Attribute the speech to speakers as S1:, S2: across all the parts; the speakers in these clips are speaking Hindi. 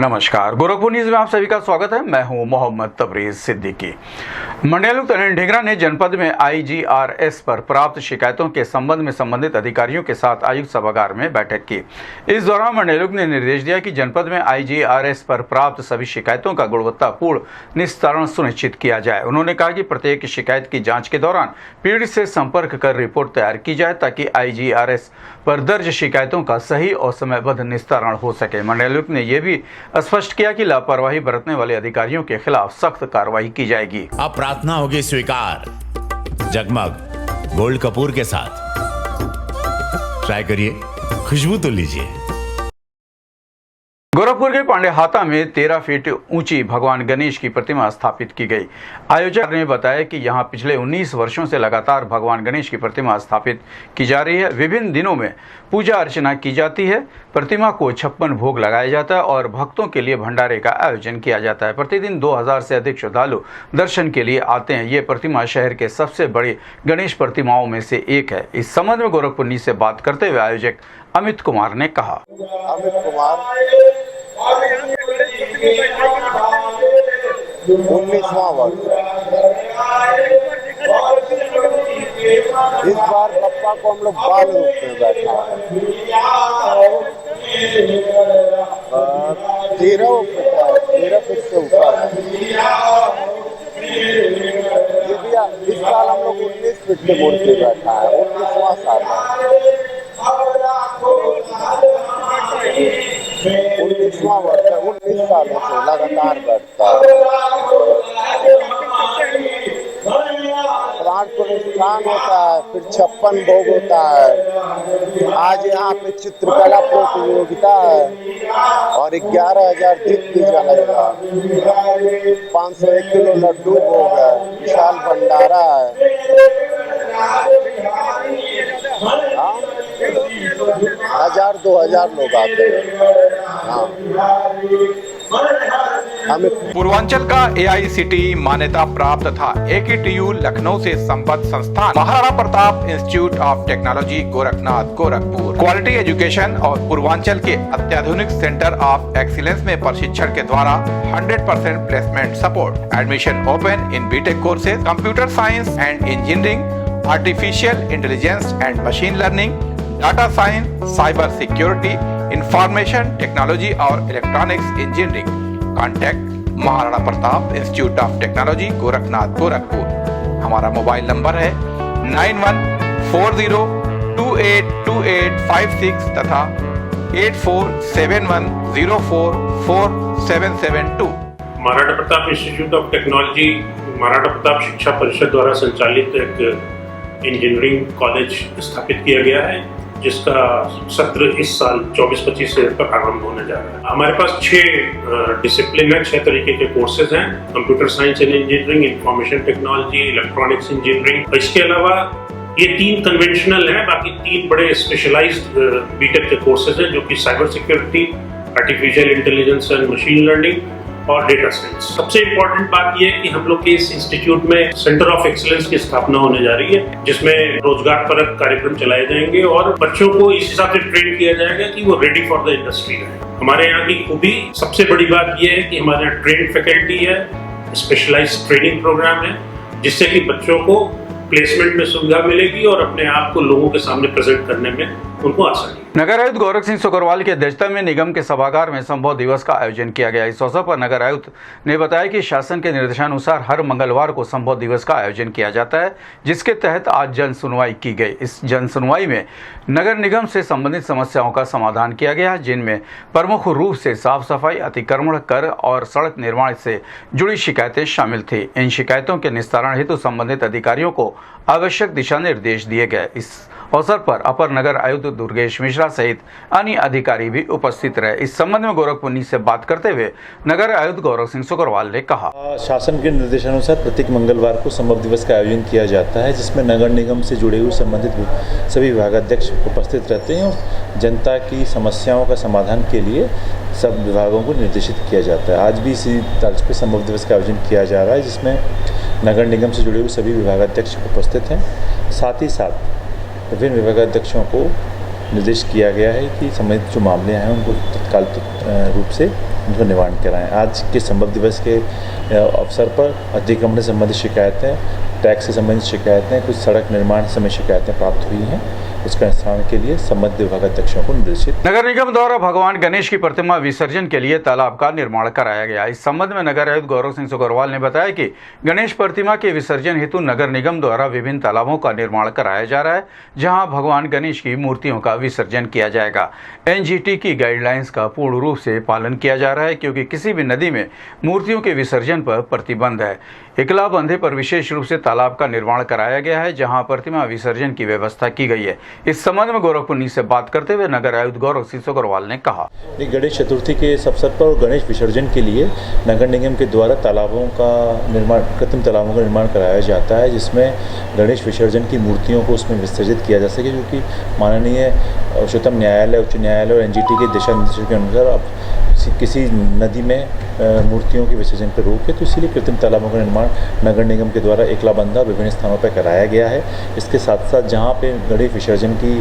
S1: नमस्कार, गोरखपुर न्यूज में आप सभी का स्वागत है। मैं हूं मोहम्मद तबरेज सिद्दीकी। मंडलायुक्त अनिल ढींगरा ने जनपद में IGRS पर प्राप्त शिकायतों के संबंध में संबंधित अधिकारियों के साथ आयुक्त सभागार में बैठक की। इस दौरान मंडलायुक्त ने निर्देश दिया कि जनपद में IGRS पर प्राप्त सभी शिकायतों का गुणवत्तापूर्ण निस्तारण सुनिश्चित किया जाए। उन्होंने कहा कि प्रत्येक शिकायत की जाँच के दौरान पीड़ित से संपर्क कर रिपोर्ट तैयार की जाए ताकि IGRS पर दर्ज शिकायतों का सही और समयबद्ध निस्तारण हो सके। मंडलायुक्त ने यह भी स्पष्ट किया कि लापरवाही बरतने वाले अधिकारियों के खिलाफ सख्त कार्रवाई की जाएगी।
S2: अब प्रार्थना होगी स्वीकार। जगमग गोल्ड कपूर के साथ ट्राई करिए, खुशबू तो लीजिए।
S1: गोरखपुर के पांडेहाता में 13 फीट ऊंची भगवान गणेश की प्रतिमा स्थापित की गई। आयोजक ने बताया कि यहां पिछले 19 वर्षों से लगातार भगवान गणेश की प्रतिमा स्थापित की जा रही है। विभिन्न दिनों में पूजा अर्चना की जाती है। प्रतिमा को 56 भोग लगाया जाता है और भक्तों के लिए भंडारे का आयोजन किया जाता है। प्रतिदिन 2000 से अधिक श्रद्धालु दर्शन के लिए आते हैं। ये प्रतिमा शहर के सबसे बड़ी गणेश प्रतिमाओं में से एक है। इस संबंध में गोरखपुर न्यूज से बात करते हुए आयोजक अमित कुमार ने कहा,
S3: 19वां वर्ष इस बार बप्पा को हम लोग बाल रूप में बैठा है। 13 फीट से ऊपर है। ये भी इस साल हम लोग 19 फीट के मूर्ति बैठा है। 19वां साल है। 19वां वर्ष है। 19 सालों से लगातार बैठता है। प्राण प्रतिष्ठान होता है, फिर 56 भोग होता है। आज यहाँ पे चित्रकला प्रतियोगिता है और 11,000 दीप भी जलेगा। 501 किलो लड्डू भोग है। विशाल भंडारा है। 1,000-2,000 लोग आते हैं।
S4: पूर्वांचल का AICTE मान्यता प्राप्त था AKTU लखनऊ से संबद्ध संस्थान Maharana Pratap institute of technology Gorakhnath Gorakhpur quality education और पूर्वांचल के अत्याधुनिक सेंटर ऑफ एक्सीलेंस में प्रशिक्षण के द्वारा 100% placement support. Admission open in BTech courses, computer science and engineering, artificial intelligence and machine learning, data science, cyber security, information technology और electronics engineering. Contact Maharana Pratap institute of technology Gorakhnath Gorakhpur. हमारा मोबाइल नंबर है 9140282856 तथा 8471044772।
S5: Maharana Pratap institute of technology Maharana Pratap Shiksha Parishad द्वारा संचालित एक इंजीनियरिंग कॉलेज स्थापित किया गया है, जिसका सत्र इस साल 24-25 से आरंभ होने जा रहा है। हमारे पास 6 डिसिप्लिन है, 6 तरीके के कोर्सेज हैं। Computer science and engineering, information technology, electronics engineering. इसके अलावा ये 3 कन्वेंशनल हैं, बाकी 3 बड़े स्पेशलाइज्ड BTech के कोर्सेज हैं, जो कि cyber security, artificial intelligence and machine learning और डेटा साइंस। सबसे इम्पोर्टेंट बात यह है कि हम लोग के इस इंस्टीट्यूट में सेंटर ऑफ एक्सीलेंस की स्थापना होने जा रही है, जिसमें रोजगार परक कार्यक्रम चलाए जाएंगे और बच्चों को इस हिसाब से ट्रेन किया जाएगा कि वो रेडी फॉर द इंडस्ट्री रहे। हमारे यहाँ की खूबी, सबसे बड़ी बात यह है कि हमारे यहाँ ट्रेन फैकल्टी है, स्पेशलाइज्ड ट्रेनिंग प्रोग्राम है, जिससे कि बच्चों को प्लेसमेंट में सुविधा मिलेगी और अपने आप को लोगों के सामने प्रेजेंट करने में उनको आसानी।
S1: नगर आयुक्त गौरव सिंह सोकरवाल की अध्यक्षता में निगम के सभागार में संभव दिवस का आयोजन किया गया। इस अवसर पर नगर आयुक्त ने बताया कि शासन के निर्देशानुसार हर मंगलवार को संभव दिवस का आयोजन किया जाता है, जिसके तहत आज जन सुनवाई की गई। इस जन सुनवाई में नगर निगम से संबंधित समस्याओं का समाधान किया गया, जिनमें प्रमुख रूप से साफ सफाई, अतिक्रमण, कर और सड़क निर्माण से जुड़ी शिकायतें शामिल थी। इन शिकायतों के निस्तारण हेतु संबंधित अधिकारियों को आवश्यक दिशा निर्देश दिए गए। इस अवसर पर अपर नगर आयुक्त दुर्गेश मिश्रा सहित अन्य अधिकारी भी उपस्थित रहे। इस संबंध में गोरखपुर न्यूज से बात करते हुए नगर आयुक्त गौरव सिंह सोकरवाल ने कहा,
S6: शासन के निर्देशानुसार प्रत्येक मंगलवार को संभव दिवस का आयोजन किया जाता है, जिसमें नगर निगम से जुड़े हुए संबंधित सभी विभागाध्यक्ष उपस्थित रहते हैं और जनता की समस्याओं का समाधान के लिए सब विभागों को निर्देशित किया जाता है। आज भी इसी तर्ज पर संभव दिवस का आयोजन किया जा रहा है, जिसमें नगर निगम से जुड़े हुए सभी विभागाध्यक्ष उपस्थित हैं। साथ ही साथ विभिन्न विभागाध्यक्षों को निर्देश किया गया है कि संबंधित जो मामले हैं उनको तत्काल रूप से उनका निवारण कराएं। आज के संभव दिवस के अवसर पर अतिक्रमण से संबंधित शिकायतें, टैक्स से संबंधित शिकायतें, कुछ सड़क निर्माण से संबंधित शिकायतें प्राप्त हुई हैं। उसका निस्तारण के लिए संबंधित विभागाध्यक्षों को निर्देशित।
S1: नगर निगम द्वारा भगवान गणेश की प्रतिमा विसर्जन के लिए तालाब का निर्माण कराया गया। इस संबंध में नगर आयुक्त गौरव सिंह सोगरवाल ने बताया कि गणेश प्रतिमा के विसर्जन हेतु नगर निगम द्वारा विभिन्न तालाबों का निर्माण कराया जा रहा है, जहां भगवान गणेश की मूर्तियों का विसर्जन किया जाएगा। एनजीटी की गाइडलाइंस का पूर्ण रूप से पालन किया जा रहा है, क्योंकि किसी भी नदी में मूर्तियों के विसर्जन पर प्रतिबंध है। इकला बंधे पर विशेष रूप से तालाब का निर्माण कराया गया है, जहां प्रतिमा विसर्जन की व्यवस्था की गई है। इस संबंध में गोरखपुर से बात करते हुए नगर आयुक्त गौरव सिंह सोगरवाल ने कहा,
S6: गणेश चतुर्थी के इस अवसर पर गणेश विसर्जन के लिए नगर निगम के द्वारा तालाबों का निर्माण, कृत्रिम तालाबों का निर्माण कराया जाता है, जिसमें गणेश विसर्जन की मूर्तियों को उसमें विसर्जित किया जा सके, क्योंकि माननीय उच्चतम न्यायालय, उच्च न्यायालय और एनजीटी के दिशा निर्देशों के अनुसार अब किसी नदी में मूर्तियों के विसर्जन पर रोक है, तो इसीलिए कृत्रिम तालाबों का निर्माण नगर निगम के द्वारा एकला बंधा विभिन्न स्थानों पर कराया गया है। इसके साथ साथ जहाँ पे गणेश विसर्जन की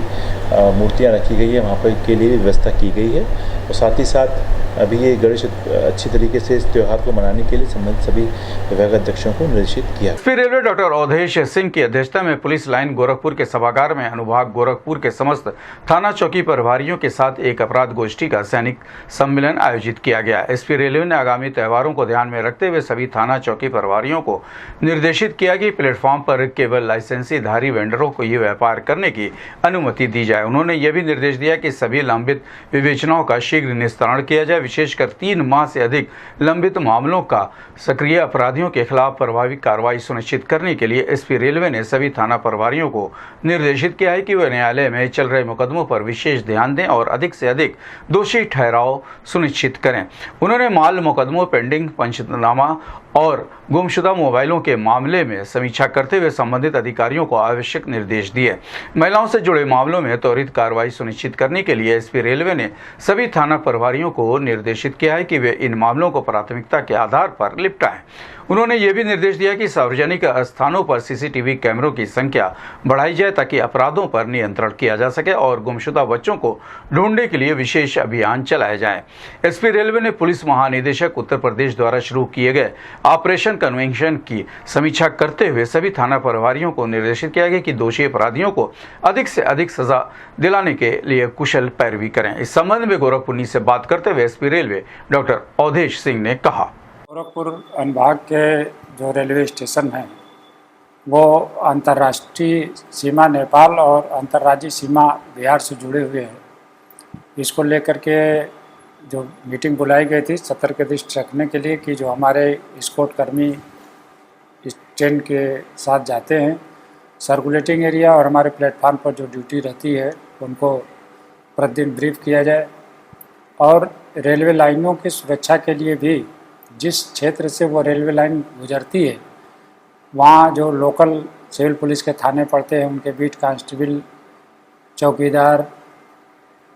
S6: मूर्तियाँ रखी गई है, वहाँ पर के लिए भी व्यवस्था की गई है। और साथ ही साथ अभी ये गणेश अच्छी तरीके से इस त्यौहार को मनाने के लिए संबंधित सभी विभागाध्यक्षों को निर्देशित किया।
S1: फिर रेलवे डॉक्टर अवधेश सिंह की अध्यक्षता में पुलिस लाइन गोरखपुर के सभागार में अनुभाग गोरखपुर के समस्त थाना चौकी प्रभारियों के साथ एक अपराध गोष्ठी का सैनिक सम्मेलन आयोजित किया गया। एसपी रेलवे ने आगामी त्योहारों को ध्यान में रखते हुए सभी थाना चौकी प्रभारियों को निर्देशित किया कि प्लेटफॉर्म पर केवल लाइसेंसीधारी वेंडरों को ये व्यापार करने की अनुमति दी जाए। उन्होंने ये भी निर्देश दिया कि सभी लंबित विवेचनाओं का शीघ्र निस्तारण किया जाए। विशेषकर 3 माह से अधिक लंबित मामलों का सक्रिय अपराधियों के खिलाफ प्रभावी कार्रवाई सुनिश्चित करने के लिए एसपी रेलवे ने सभी थाना प्रभारियों को निर्देशित किया है कि वे न्यायालय में चल रहे मुकदमों पर विशेष ध्यान दें और अधिक से अधिक दोषी ठहराव सुनिश्चित करें। उन्होंने माल मुकदमों, पेंडिंग पंचनामा और गुमशुदा मोबाइलों के मामले में समीक्षा करते हुए संबंधित अधिकारियों को आवश्यक निर्देश दिए। महिलाओं से जुड़े मामलों में त्वरित कार्रवाई सुनिश्चित करने के लिए एसपी रेलवे ने सभी थाना प्रभारियों को निर्देशित किया है कि वे इन मामलों को प्राथमिकता के आधार पर निपटाएं। उन्होंने ये भी निर्देश दिया कि सार्वजनिक स्थानों पर सीसीटीवी कैमरों की संख्या बढ़ाई जाए, ताकि अपराधों पर नियंत्रण किया जा सके और गुमशुदा बच्चों को ढूंढने के लिए विशेष अभियान चलाए जाएं। एसपी रेलवे ने पुलिस महानिदेशक उत्तर प्रदेश द्वारा शुरू किए गए ऑपरेशन कन्वेंशन की समीक्षा करते हुए सभी थाना प्रभारियों को निर्देशित किया गया कि दोषी अपराधियों को अधिक से अधिक सजा दिलाने के लिए कुशल पैरवी करें। इस संबंध में गोरखपुर से बात करते हुए SP railway doctor Awadhesh Singh ने कहा,
S7: गोरखपुर अनुभाग के जो रेलवे स्टेशन हैं वो अंतर्राष्ट्रीय सीमा नेपाल और अंतर्राज्यीय सीमा बिहार से जुड़े हुए हैं। इसको लेकर के जो मीटिंग बुलाई गई थी सतर्क दृष्टि रखने के लिए कि जो हमारे एस्कॉर्ट कर्मी इस ट्रेन के साथ जाते हैं, सर्कुलेटिंग एरिया और हमारे प्लेटफार्म पर जो ड्यूटी रहती है उनको प्रतिदिन ब्रीफ किया जाए और रेलवे लाइनों की सुरक्षा के लिए भी जिस क्षेत्र से वो रेलवे लाइन गुजरती है वहाँ जो लोकल सिविल पुलिस के थाने पड़ते हैं उनके बीट कांस्टेबल, चौकीदार,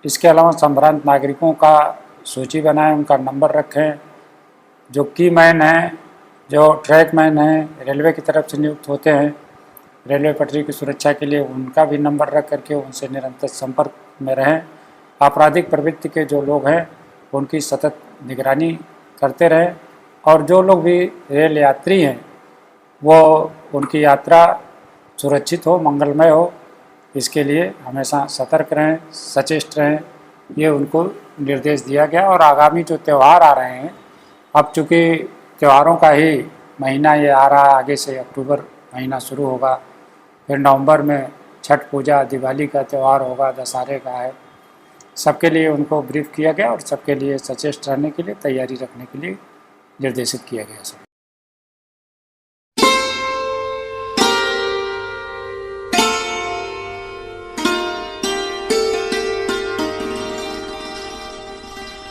S7: इसके अलावा संभ्रांत नागरिकों का सूची बनाएं, उनका नंबर रखें। जो की मैन हैं, जो ट्रैक मैन हैं, रेलवे की तरफ से नियुक्त होते हैं रेलवे पटरी की सुरक्षा के लिए, उनका भी नंबर रख करके उनसे निरंतर संपर्क में रहें। आपराधिक प्रवृत्ति के जो लोग हैं उनकी सतत निगरानी करते रहें और जो लोग भी रेल यात्री हैं वो उनकी यात्रा सुरक्षित हो, मंगलमय हो, इसके लिए हमेशा सतर्क रहें, सचेष्ट रहें, ये उनको निर्देश दिया गया। और आगामी जो त्यौहार आ रहे हैं, अब चूँकि त्योहारों का ही महीना ये आ रहा है, आगे से अक्टूबर महीना शुरू होगा, फिर नवंबर में छठ पूजा, दिवाली का त्यौहार होगा, दशहरे का है, सबके लिए उनको ब्रीफ किया गया और सबके लिए सचेष्ट रहने के लिए, तैयारी रखने के लिए निर्देशित किया गया।